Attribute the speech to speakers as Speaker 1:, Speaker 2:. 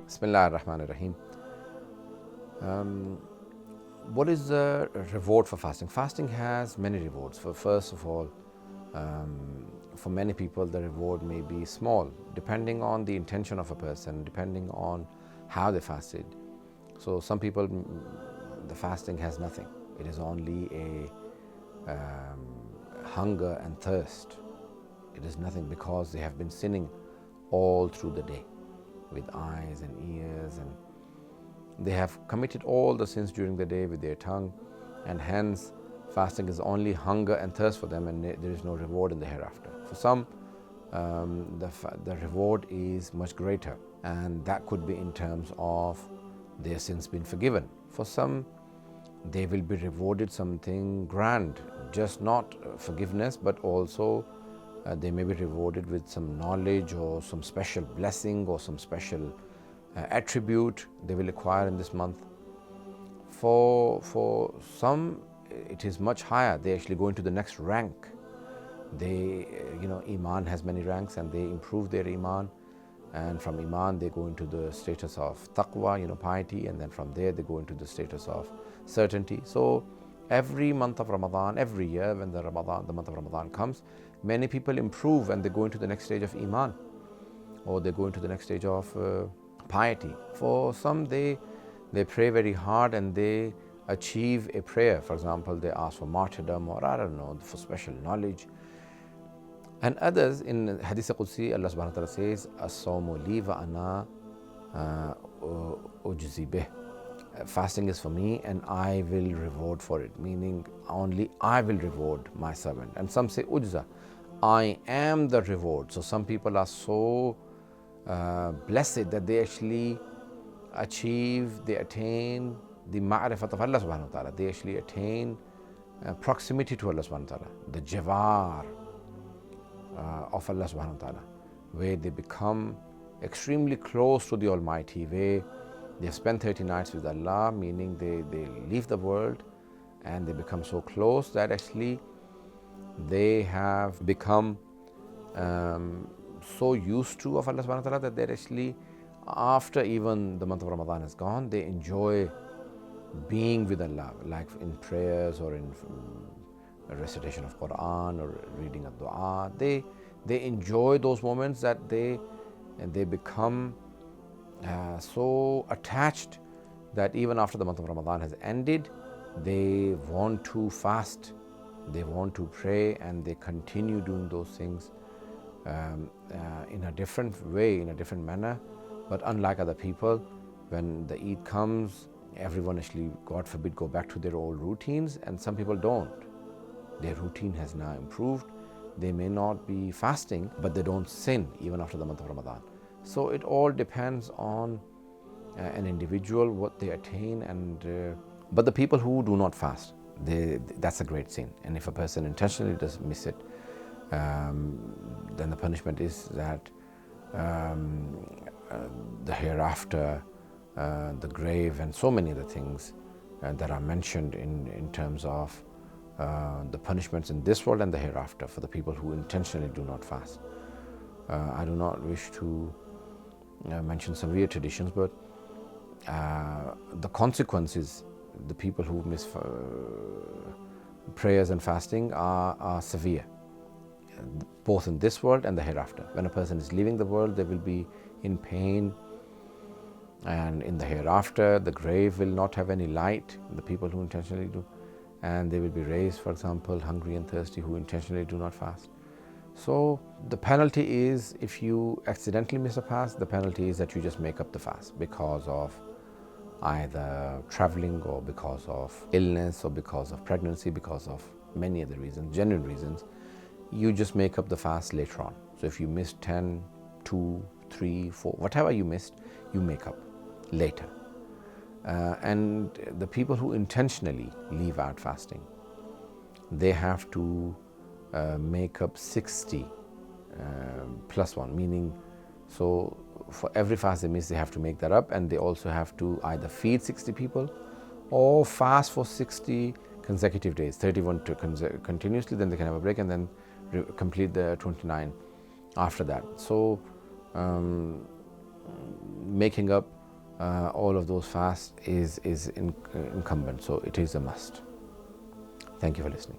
Speaker 1: Bismillah ar-Rahman ar-Rahim. What is the reward for fasting? Fasting has many rewards. First of all, for many people, the reward may be small, depending on the intention of a person, depending on how they fasted. So some people, the fasting has nothing. It is only a hunger and thirst. It is nothing because they have been sinning all through the day with eyes and ears, and they have committed all the sins during the day with their tongue, and hence fasting is only hunger and thirst for them, and there is no reward in the hereafter. For some, the reward is much greater, and that could be in terms of their sins being forgiven. For some, they will be rewarded something grand, just not forgiveness, but also they may be rewarded with some knowledge or some special blessing or some special attribute they will acquire in this month. For some, it is much higher. They actually go into the next rank. They, Iman has many ranks, and they improve their Iman. And from Iman, they go into the status of taqwa, piety, and then from there, they go into the status of certainty. So every month of Ramadan, every year when the month of Ramadan comes, many people improve and they go into the next stage of Iman, or they go into the next stage of piety. For some, they pray very hard and they achieve a prayer. For example, they ask for martyrdom, or I don't know, for special knowledge. And others, in Hadith Qudsi, Allah subhanahu wa ta'ala says, As-sawmu li wa ana ujzi bih. Fasting is for me and I will reward for it, meaning only I will reward my servant. And some say ujza, I am the reward. So some people are so blessed that they actually they attain the ma'rifat of Allah subhanahu wa ta'ala. They actually attain proximity to Allah subhanahu wa ta'ala, the jawar of Allah subhanahu wa ta'ala, where they become extremely close to the Almighty, where they have spent 30 nights with Allah, meaning they leave the world and they become so close that actually they have become so used to of Allah subhanahu wa ta'ala that they're actually, after even the month of Ramadan has gone, they enjoy being with Allah, like in prayers or in recitation of Quran or reading a dua. They enjoy those moments that they become so attached that even after the month of Ramadan has ended, they want to fast, they want to pray, and they continue doing those things in a different way, in a different manner. But unlike other people, when the Eid comes, everyone actually, God forbid, go back to their old routines, and some people don't. Their routine has now improved. They may not be fasting, but they don't sin even after the month of Ramadan. So it all depends on an individual, what they attain, and but the people who do not fast, that's a great sin. And if a person intentionally does miss it, then the punishment is that the hereafter, the grave, and so many other things that are mentioned in terms of the punishments in this world and the hereafter for the people who intentionally do not fast. I do not wish to mention some weird traditions, but the consequences, the people who miss prayers and fasting are severe, both in this world and the hereafter. When a person is leaving the world, they will be in pain, and in the hereafter, the grave will not have any light, the people who intentionally do, and they will be raised, for example, hungry and thirsty, who intentionally do not fast. So the penalty is, if you accidentally miss a fast, the penalty is that you just make up the fast because of either traveling, or because of illness, or because of pregnancy, because of many other reasons, genuine reasons. You just make up the fast later on. So if you missed 10, 2, 3, 4, whatever you missed, you make up later. And the people who intentionally leave out fasting, they have to make up 60 plus 1, meaning, so for every fast they miss, they have to make that up, and they also have to either feed 60 people or fast for 60 consecutive days, 31 continuously, then they can have a break, and then complete the 29 after that. So making up all of those fasts is incumbent, so it is a must. Thank you for listening.